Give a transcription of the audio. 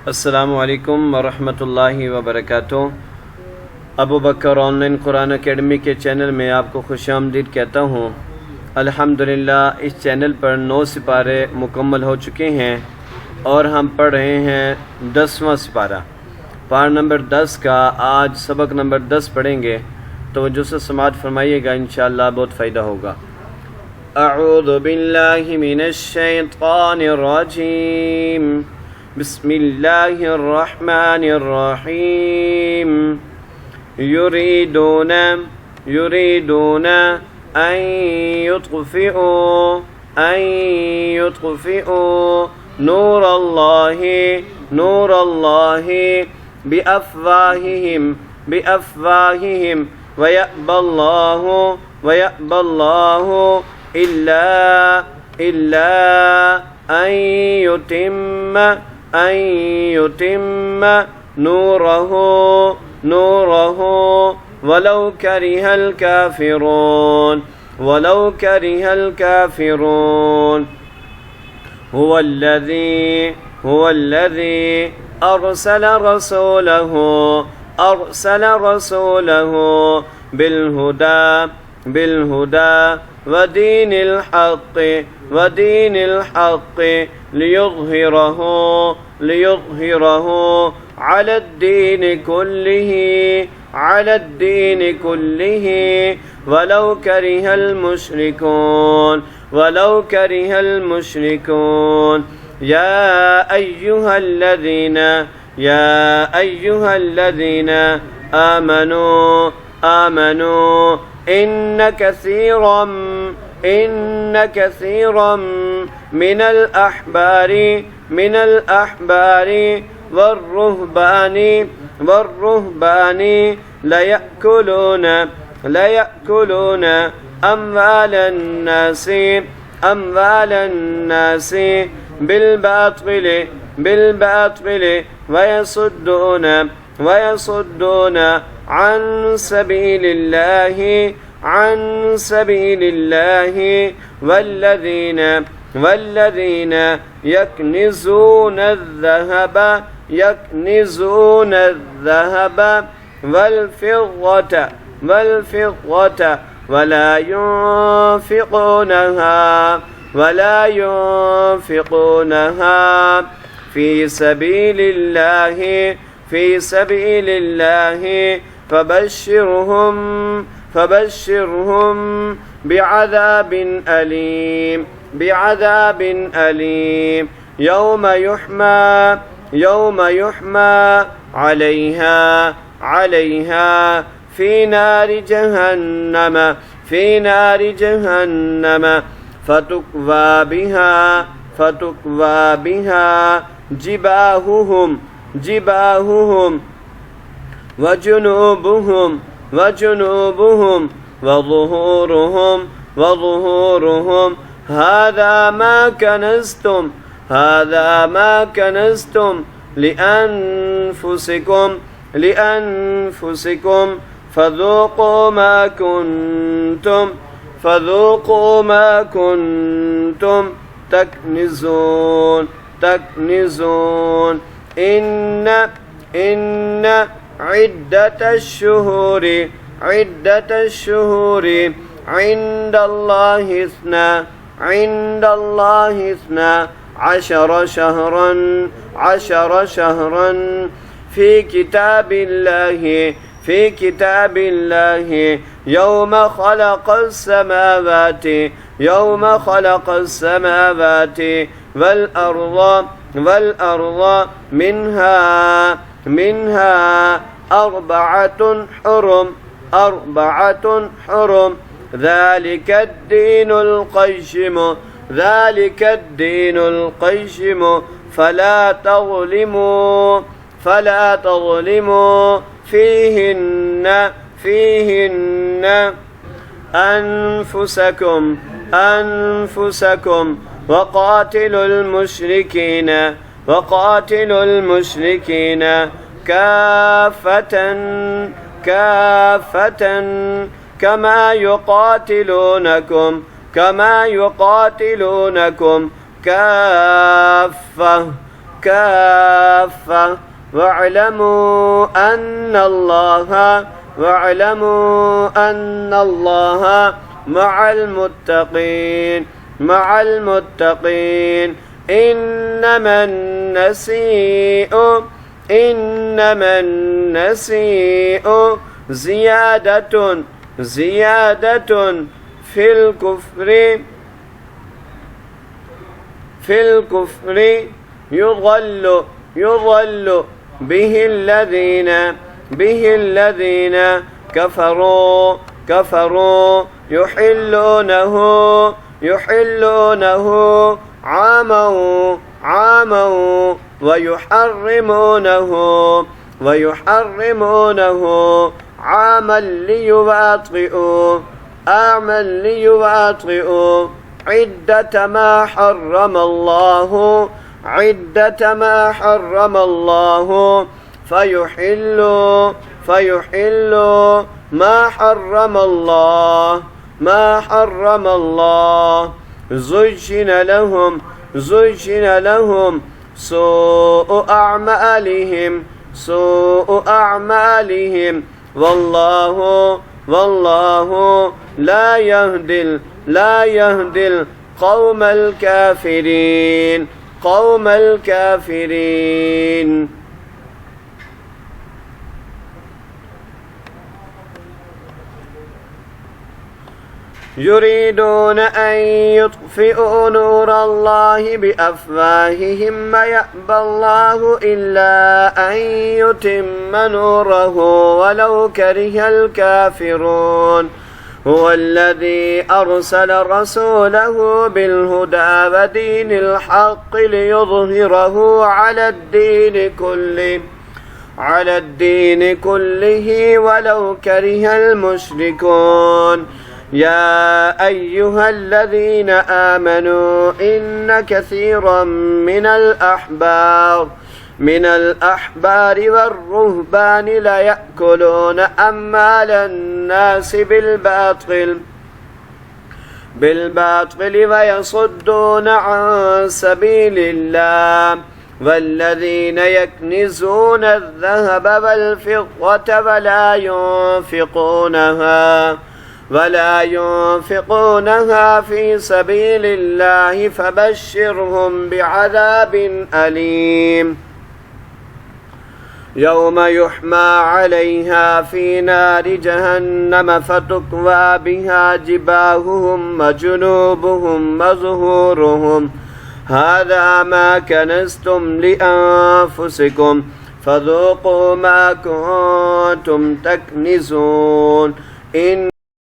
अस्सलामु अलैकुम वरहमतुल्लाहि वबरकातुहू। अबू बकर ऑनलाइन कुरान अकेडमी के चैनल में आपको खुशामदीद कहता हूँ। अल्हम्दुलिल्लाह इस चैनल पर 9 सिपारे मुकम्मल हो चुके हैं और हम पढ़ रहे हैं 10वां सिपारा, पार नंबर 10 का। आज सबक नंबर 10 पढ़ेंगे, तो जो से समाअत फरमाइएगा, इंशाअल्लाह बहुत फ़ायदा होगा। अऊज़ु बिल्लाहि मिनश शैतानिर रजीम, बिस्मिल्लाहिर रहमानिर रहीम। युरीदूना अन युत्फ़िऊ नूरल्लाहि बिअफ़वाहिहिम वयअबल्लाहु इल्ला अन युतिम्म नूरहु वलौ करिहल काफ़िरून। हुवल्लज़ी अरसल रसूलहु बिलहुदा वदीनिल हक़्क़ि लियुज़हिरहु अलद्दीनि कुल्लिहि वलौ करिहल मुश्रिकून। या अय्युहल्लज़ीना आमनू इन्न कसीरम मिनल अहबारी वर्रुहबानी लयअकुलून अम्वालन नासी बिलबातिल वयसुद्दून अन सबिलिल्लाहि वल्लज़ीन यक्निज़ून الذهب والفضة ولا ينفقونها في سبيل الله فبشرهم بعذاب أليم يوم يحمى عليها في نار جهنم فتكوى بها جباههم وجنوبهم وظهورهم هذا ما كنزتم لأنفسكم فذوقوا ما كنتم تكنزون. إن عدة الشهور عند الله اثنا عشر شهرا في كتاب الله يوم خلق السماوات والأرض منها أربعة حرم ذلك الدين القيم فلا تظلموا فيهن أنفسكم وقاتلوا المشركين كافة كما يقاتلونكم كافة كافة واعلموا أن الله مع المتقين إنما النسيء زيادة في الكفر يضل به الذين كفروا يحلونه عاما ويحرمونه عاما ليواطئوا عدة ما حرم الله فيحلوا ما حرم الله زجن لهم سوء أعمالهم والله لا يهدي القوم الكافرين يريدون أن يطفئوا نور الله بأفواههم ويأبى الله إلا أن يتم نوره ولو كره الكافرون هو الذي أرسل رسوله بالهدى ودين الحق ليظهره على الدين كله ولو كره المشركون يا أيها الذين آمنوا إن كثيرا من الأحبار والرهبان ليأكلون أموال الناس بالباطل ويصدون عن سبيل الله والذين يكنزون الذهب والفضة ولا ينفقونها في سبيل الله فبشرهم بعذاب أليم يوم يحمى عليها في نار جهنم فتكوى بها جباههم وجنوبهم وظهورهم هذا ما كنزتم لأنفسكم فذوقوا ما كنتم تكنزون